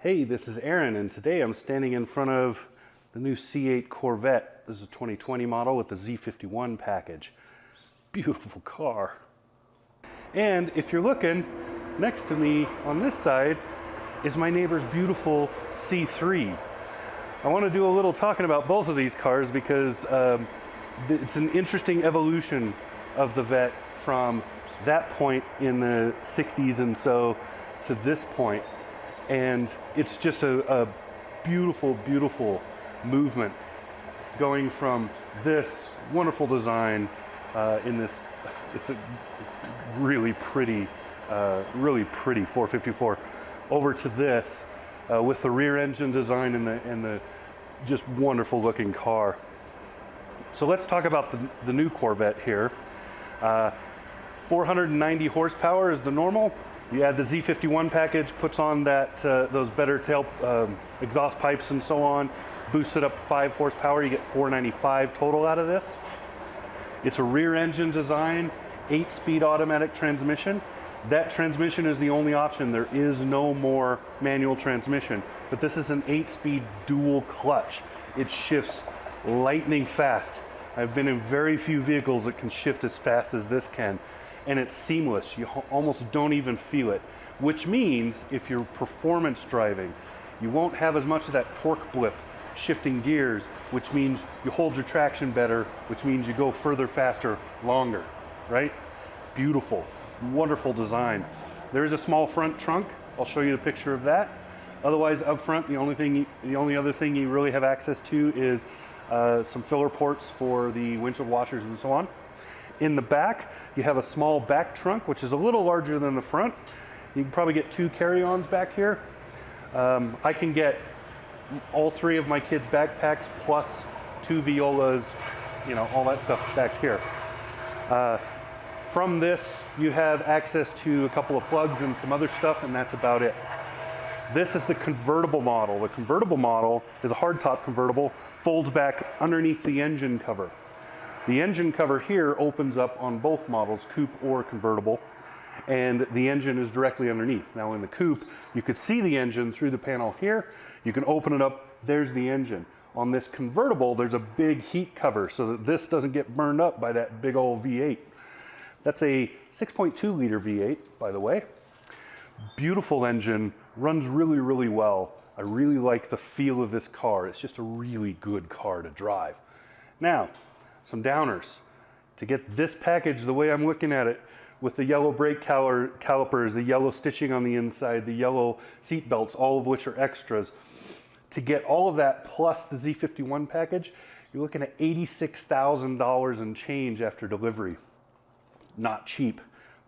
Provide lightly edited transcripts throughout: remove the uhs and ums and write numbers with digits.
Hey, this is Aaron, and today I'm standing in front of the new C8 Corvette. This is a 2020 model with the Z51 package. Beautiful car. And if you're looking, next to me on this side is my neighbor's beautiful C3. I want to do a little talking about both of these cars because it's an interesting evolution of the Vette from that point in the 60s and so to this point. And it's just a beautiful, beautiful movement going from this wonderful design in this, it's a really pretty 454 over to this with the rear engine design and the just wonderful looking car. So let's talk about the new Corvette here. 490 horsepower is the normal. You add the Z51 package, puts on that those better tail exhaust pipes and so on, boosts it up 5 horsepower. You get 495 total out of this. It's a rear engine design, 8-speed automatic transmission. That transmission is the only option. There is no more manual transmission, but this is an 8-speed dual clutch. It shifts lightning fast. I've been in very few vehicles that can shift as fast as this can. And it's seamless. You almost don't even feel it, which means if you're performance driving, you won't have as much of that torque blip shifting gears, which means you hold your traction better, which means you go further, faster, longer, right? Beautiful, wonderful design. There is a small front trunk. I'll show you a picture of that. Otherwise, up front, the only other thing you really have access to is some filler ports for the windshield washers and so on. In the back, you have a small back trunk, which is a little larger than the front. You can probably get 2 carry-ons back here. I can get all 3 of my kids' backpacks plus 2 violas, you know, all that stuff back here. From this, you have access to a couple of plugs and some other stuff, and that's about it. This is the convertible model. The convertible model is a hardtop convertible, folds back underneath the engine cover. The engine cover here opens up on both models, coupe or convertible, and the engine is directly underneath. Now in the coupe, you could see the engine through the panel here. You can open it up, there's the engine. On this convertible, there's a big heat cover so that this doesn't get burned up by that big old V8. That's a 6.2 liter V8, by the way. Beautiful engine, runs really, really well. I really like the feel of this car. It's just a really good car to drive. Now, some downers. To get this package the way I'm looking at it, with the yellow brake calipers, the yellow stitching on the inside, the yellow seat belts, all of which are extras. To get all of that plus the Z51 package, you're looking at $86,000 and change after delivery. Not cheap,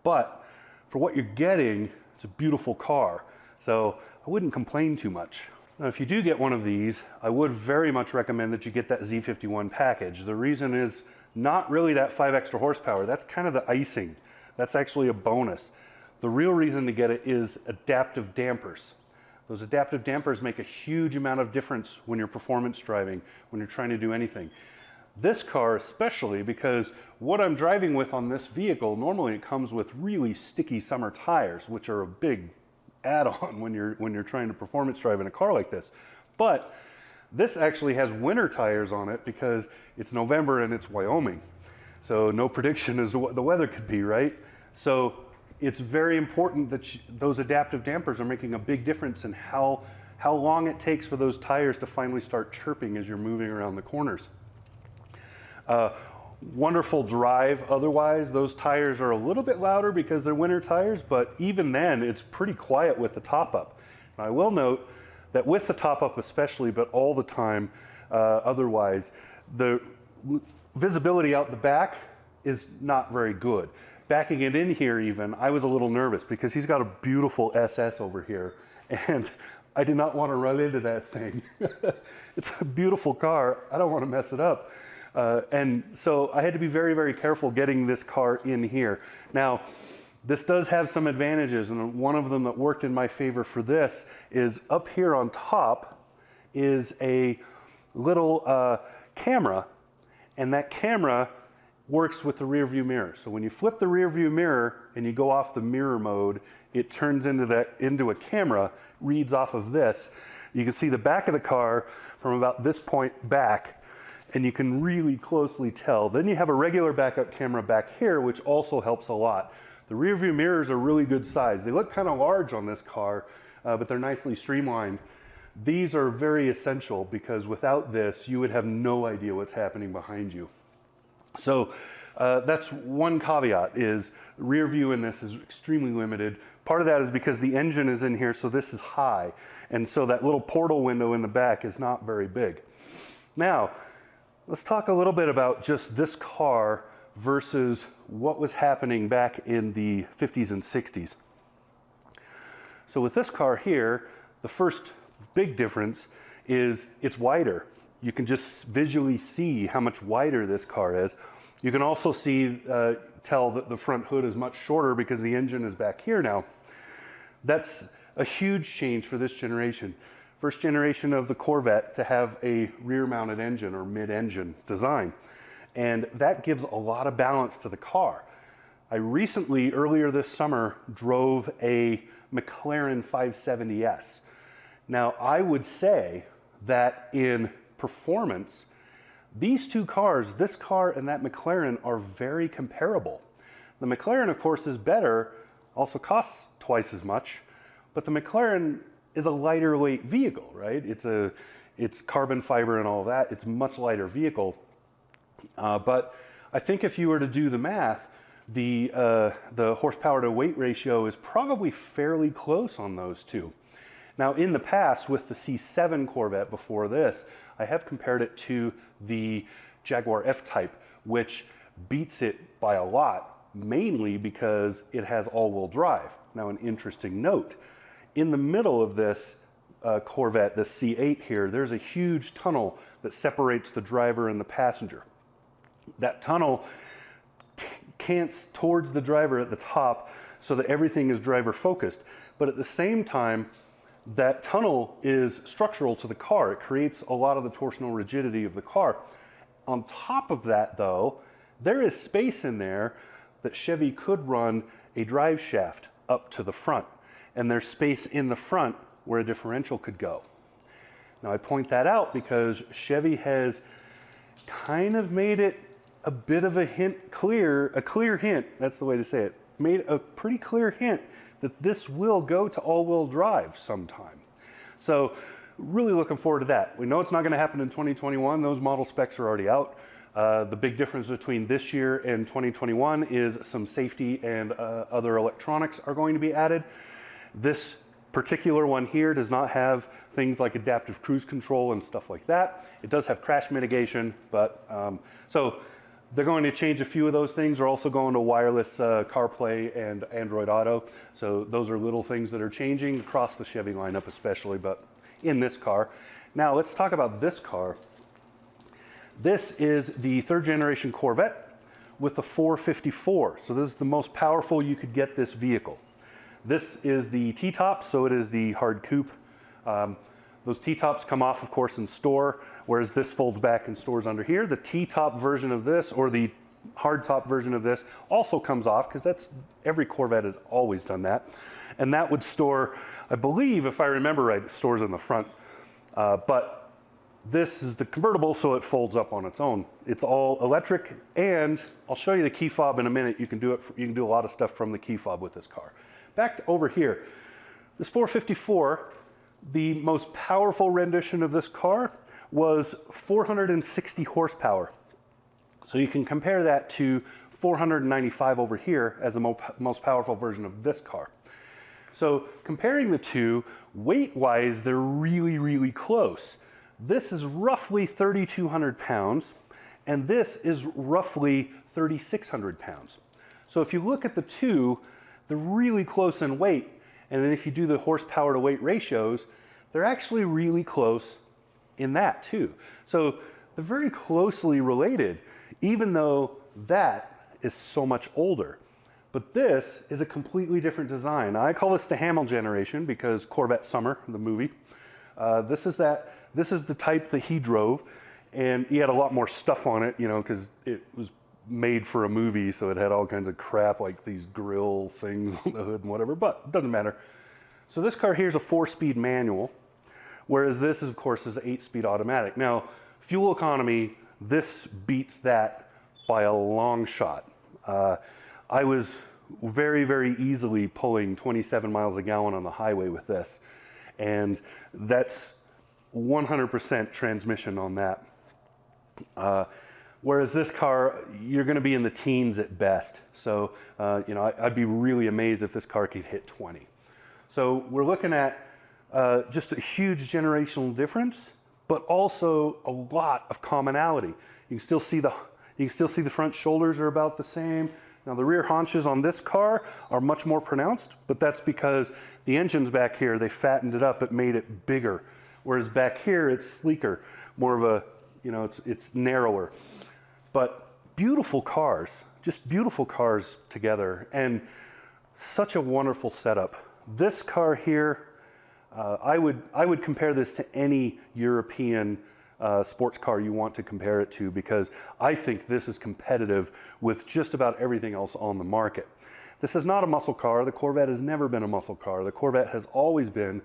but for what you're getting, it's a beautiful car. So I wouldn't complain too much. Now, if you do get one of these, I would very much recommend that you get that Z51 package. The reason is not really that 5 extra horsepower. That's kind of the icing. That's actually a bonus. The real reason to get it is adaptive dampers. Those adaptive dampers make a huge amount of difference when you're performance driving, when you're trying to do anything. This car especially, because what I'm driving with on this vehicle, normally it comes with really sticky summer tires, which are a big add-on when you're trying to performance drive in a car like this. But this actually has winter tires on it because it's November and it's Wyoming. So no prediction as to what the weather could be, right? So it's very important that those adaptive dampers are making a big difference in how long it takes for those tires to finally start chirping as you're moving around the corners. Wonderful drive. Otherwise, those tires are a little bit louder because they're winter tires, but even then, it's pretty quiet with the top up. Now, I will note that with the top up especially, but all the time otherwise, the visibility out the back is not very good. Backing it in here even, I was a little nervous because he's got a beautiful SS over here, and I did not want to run into that thing. It's a beautiful car. I don't want to mess it up. And so I had to be very, very careful getting this car in here. Now, this does have some advantages, and one of them that worked in my favor for this is up here on top is a little camera, and that camera works with the rear view mirror. So when you flip the rear view mirror and you go off the mirror mode, it turns into a camera, reads off of this. You can see the back of the car from about this point back, and you can really closely tell. Then you have a regular backup camera back here, which also helps a lot. The rear view mirrors are really good size. They look kind of large on this car, but they're nicely streamlined. These are very essential because without this, you would have no idea what's happening behind you. So that's one caveat, is rear view in this is extremely limited. Part of that is because the engine is in here, so this is high. And so that little portal window in the back is not very big. Now, let's talk a little bit about just this car versus what was happening back in the 50s and 60s. So with this car here, the first big difference is it's wider. You can just visually see how much wider this car is. You can also tell that the front hood is much shorter because the engine is back here now. That's a huge change for this generation. First generation of the Corvette to have a rear-mounted engine or mid-engine design. And that gives a lot of balance to the car. I recently, earlier this summer, drove a McLaren 570S. Now, I would say that in performance, these two cars, this car and that McLaren, are very comparable. The McLaren, of course, is better, also costs twice as much, but the McLaren is a lighter weight vehicle, right? It's carbon fiber and all that. It's a much lighter vehicle. But I think if you were to do the math, the horsepower to weight ratio is probably fairly close on those two. Now, in the past, with the C7 Corvette before this, I have compared it to the Jaguar F-Type, which beats it by a lot, mainly because it has all-wheel drive. Now, an interesting note, in the middle of this Corvette, the C8 here, there's a huge tunnel that separates the driver and the passenger. That tunnel cants towards the driver at the top so that everything is driver focused. But at the same time, that tunnel is structural to the car. It creates a lot of the torsional rigidity of the car. On top of that, though, there is space in there that Chevy could run a drive shaft up to the front. And there's space in the front where a differential could go. Now, I point that out because Chevy has kind of made it a bit of a clear hint, that's the way to say it, made a pretty clear hint that this will go to all-wheel drive sometime. So really looking forward to that. We know it's not going to happen in 2021. Those model specs are already out. The big difference between this year and 2021 is some safety and other electronics are going to be added. This particular one here does not have things like adaptive cruise control and stuff like that. It does have crash mitigation, but so they're going to change a few of those things. They're also going to wireless CarPlay and Android Auto. So those are little things that are changing across the Chevy lineup especially, but in this car. Now let's talk about this car. This is the third generation Corvette with the 454. So this is the most powerful you could get this vehicle. This is the T-top, so it is the hard coupe. Those T-tops come off, of course, in store, whereas this folds back and stores under here. The T-top version of this, or the hard-top version of this, also comes off, because that's every Corvette has always done that. And that would store, I believe, if I remember right, it stores in the front. But this is the convertible, so it folds up on its own. It's all electric, and I'll show you the key fob in a minute. You can do a lot of stuff from the key fob with this car. Back to over here. This 454, the most powerful rendition of this car was 460 horsepower. So you can compare that to 495 over here as the most powerful version of this car. So comparing the two, weight-wise, they're really, really close. This is roughly 3,200 pounds, and this is roughly 3,600 pounds. So if you look at the two, they're really close in weight, and then if you do the horsepower to weight ratios, they're actually really close in that too. So they're very closely related, even though that is so much older. But this is a completely different design. I call this the Hamill generation because Corvette Summer, the movie, this is the type that he drove, and he had a lot more stuff on it, you know, because it was made for a movie, so it had all kinds of crap like these grill things on the hood and whatever, but it doesn't matter. So this car here is a 4-speed manual, whereas this, of course, is an 8-speed automatic. Now, fuel economy, this beats that by a long shot. I was very, very easily pulling 27 miles a gallon on the highway with this, and that's 100% transmission on that. Whereas this car, you're going to be in the teens at best. So, you know, I'd be really amazed if this car could hit 20. So we're looking at just a huge generational difference, but also a lot of commonality. You can still see the front shoulders are about the same. Now the rear haunches on this car are much more pronounced, but that's because the engine's back here, they fattened it up, it made it bigger. Whereas back here, it's sleeker, more of a, you know, it's narrower. But beautiful cars, just beautiful cars together, and such a wonderful setup. This car here, I would compare this to any European sports car you want to compare it to, because I think this is competitive with just about everything else on the market. This is not a muscle car. The Corvette has never been a muscle car. The Corvette has always been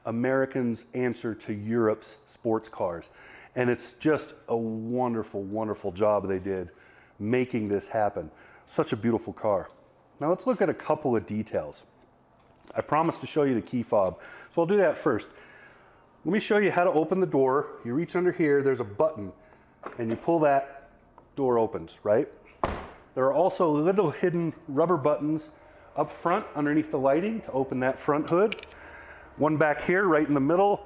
Americans' answer to Europe's sports cars. And it's just a wonderful, wonderful job they did making this happen. Such a beautiful car. Now let's look at a couple of details. I promised to show you the key fob, so I'll do that first. Let me show you how to open the door. You reach under here, there's a button, and you pull that, door opens, right? There are also little hidden rubber buttons up front underneath the lighting to open that front hood. One back here, right in the middle,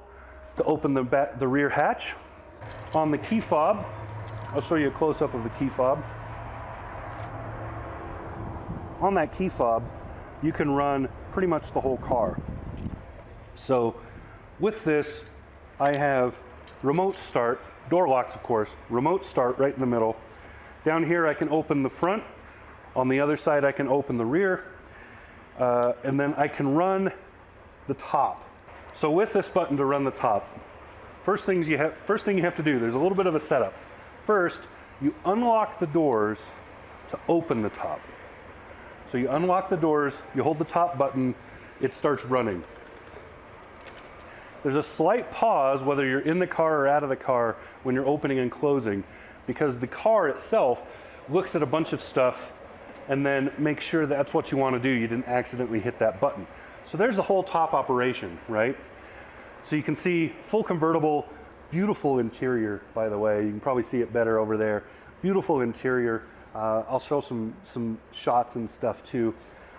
to open the rear hatch. On the key fob, I'll show you a close-up of the key fob. On that key fob, you can run pretty much the whole car. So with this, I have remote start, door locks of course, remote start right in the middle. Down here I can open the front, on the other side I can open the rear, and then I can run the top. So with this button to run the top, first thing you have to do, there's a little bit of a setup. First, you unlock the doors to open the top. So you unlock the doors, you hold the top button, it starts running. There's a slight pause, whether you're in the car or out of the car, when you're opening and closing, because the car itself looks at a bunch of stuff and then makes sure that's what you want to do. You didn't accidentally hit that button. So there's the whole top operation, right? So you can see full convertible, beautiful interior, by the way. You can probably see it better over there. Beautiful interior. I'll show some shots and stuff too.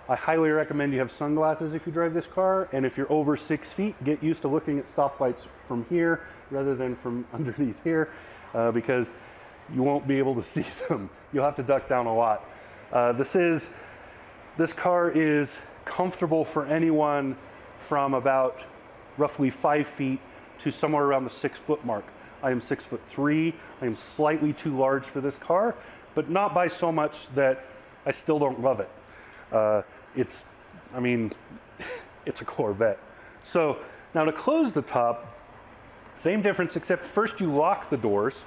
I highly recommend you have sunglasses if you drive this car, and if you're over 6 feet, get used to looking at stoplights from here rather than from underneath here, because you won't be able to see them. You'll have to duck down a lot. This car is comfortable for anyone from about roughly 5 feet to somewhere around the 6 foot mark. I am 6'3". I am slightly too large for this car, but not by so much that I still don't love it. I mean, it's a Corvette. So now to close the top, same difference, except first you lock the doors,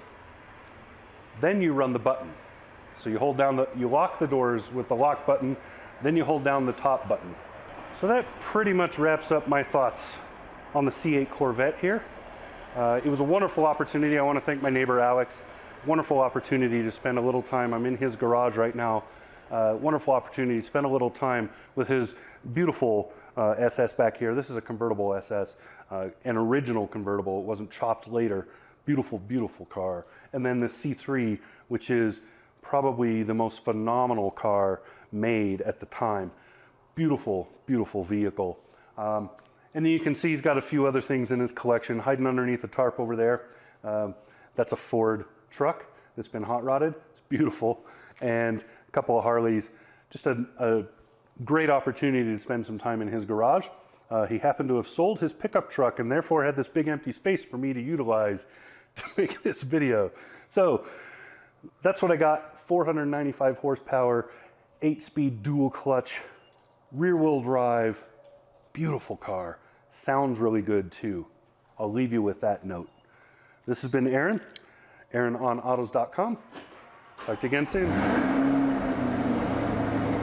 then you run the button. So you lock the doors with the lock button, then you hold down the top button. So that pretty much wraps up my thoughts on the C8 Corvette here. It was a wonderful opportunity. I want to thank my neighbor Alex. Wonderful opportunity to spend a little time. I'm in his garage right now. Wonderful opportunity to spend a little time with his beautiful SS back here. This is a convertible SS, an original convertible. It wasn't chopped later. Beautiful, beautiful car. And then the C3, which is probably the most phenomenal car made at the time. Beautiful, beautiful vehicle. And then you can see he's got a few other things in his collection hiding underneath the tarp over there. That's a Ford truck that's been hot rodded. It's beautiful. And a couple of Harleys. Just a great opportunity to spend some time in his garage. He happened to have sold his pickup truck and therefore had this big empty space for me to utilize to make this video. So that's what I got. 495 horsepower, 8-speed dual clutch, rear wheel drive, beautiful car. Sounds really good too. I'll leave you with that note. This has been Aaron, AaronOnAutos.com. Talk to you again soon.